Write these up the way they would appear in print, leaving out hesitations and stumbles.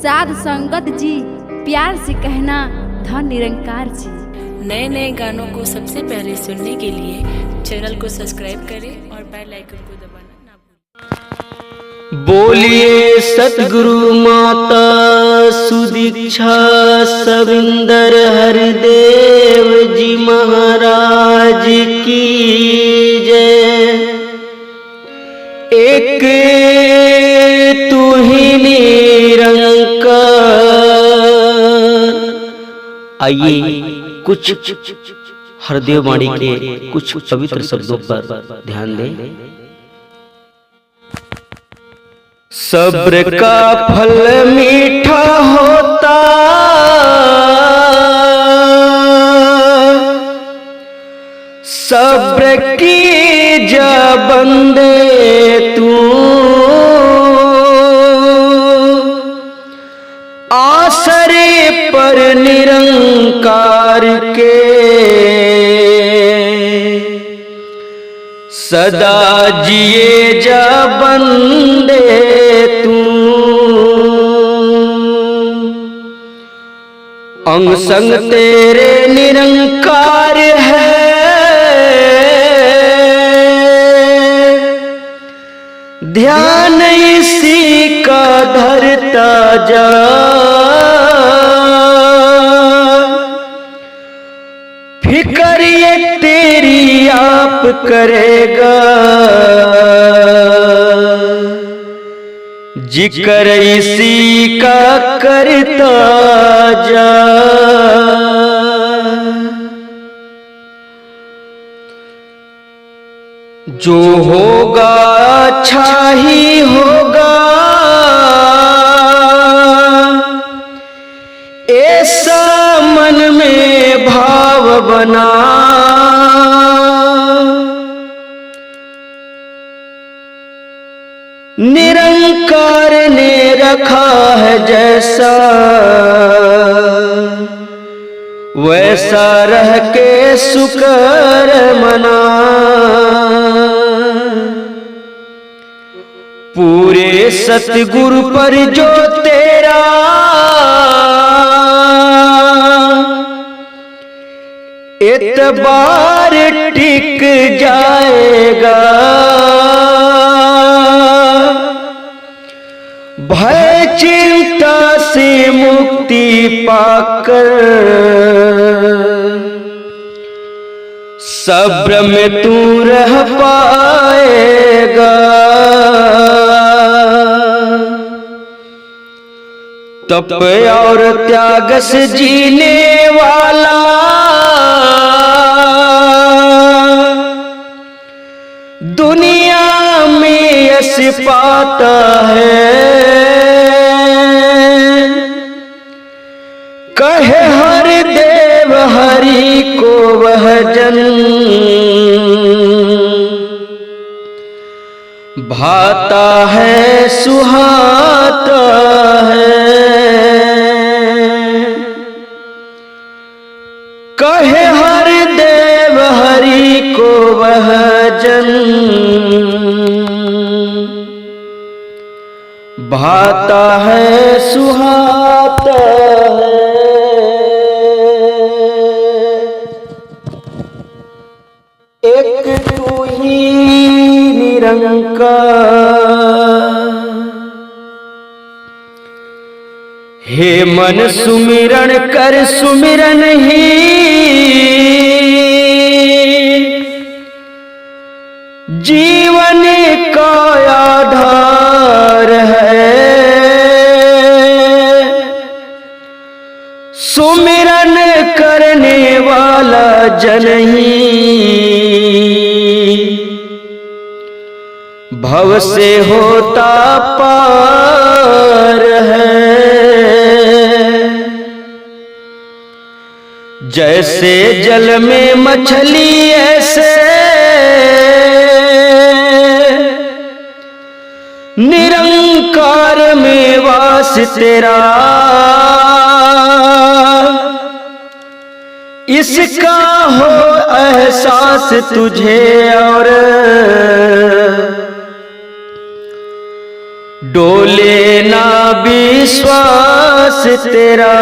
साध संगत जी, प्यार से कहना धन निरंकार जी। नए नए गानों को सबसे पहले सुनने के लिए चैनल को सब्सक्राइब करें और बेल आइकन को दबाना ना भूलें। बोलिए सतगुरु माता सुदीक्षा सविंदर हरिदेव जी महाराज की जय। एक तू ही निरंकार। आइए कुछ हरदेव वाणी के कुछ पवित्र शब्दों पर ध्यान दें। सब्र का फल मीठा होता, सब्र की जा बंदे तू, आसरे पर निरंकार के सदा जिए जा बंदे तू। अंग संग तेरे निरंकार है, ध्यान इसी का धरता जा। फिकर ये तेरी आप करेगा, जिक्र इसी का करता जा। जो होगा अच्छा ही होगा, ऐसा मन में भाव बना। निरंकार ने रखा है जैसा, वैसा रह के शुक्र मना। पूरे सतगुरु पर जो तेरा एतबार टिक जाएगा, भय चिंता से मुक्ति पाकर सब्र में तू रह पाएगा। तप और त्याग से जीने वाला दुनिया में यश पाता है। कहे हर देव हरि को वह जन, भाता है सुहाता है। कहे हर देव हरि को वह जन, भाता है सुहाता है। एक तू ही निरंकार। हे मन सुमिरन कर सुमिरन ही, जीवन का आधार है। सुमिरन करने वाला जन ही भव से होता पार है। जैसे जल में मछली ऐसे निरंकार में वास तेरा, इसका हो एहसास तुझे और डोले ना विश्वास तेरा,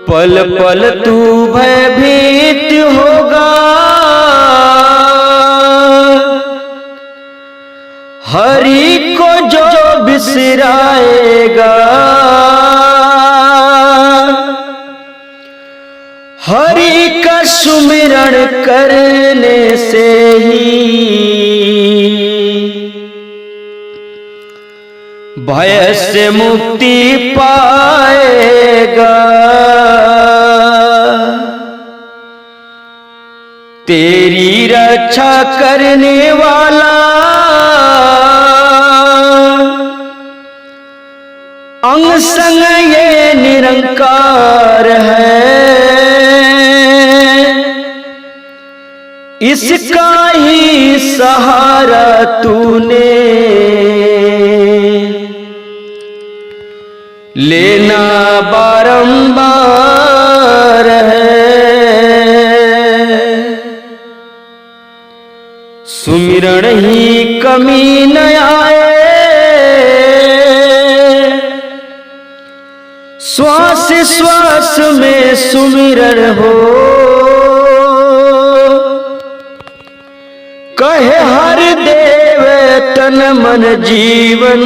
पल पल तू भयभीत होगा। हरि को जो बिसराएगा, हरि का सुमिरण करने से ही भय से मुक्ति पाएगा। तेरी रक्षा करने वाला अंग संग ये निरंकार है, इसका ही सहारा तूने लेना बारंबार है। सुमिरण ही कमी न आए, श्वास श्वास में सुमिरण हो। कहे हर देव तन मन जीवन,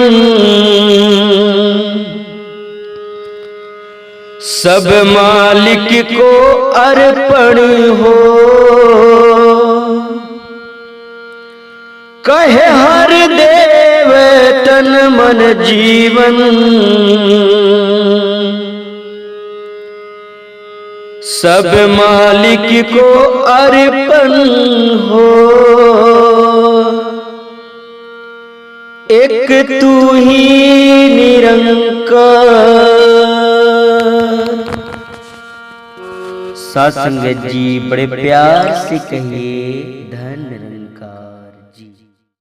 सब मालिक को अर्पण हो। कहे हर देव तन मन जीवन, सब मालिक को अर्पण हो। एक तू ही निरंकार। साथ संगत जी बड़े प्यार से कहिए धन निरंकार।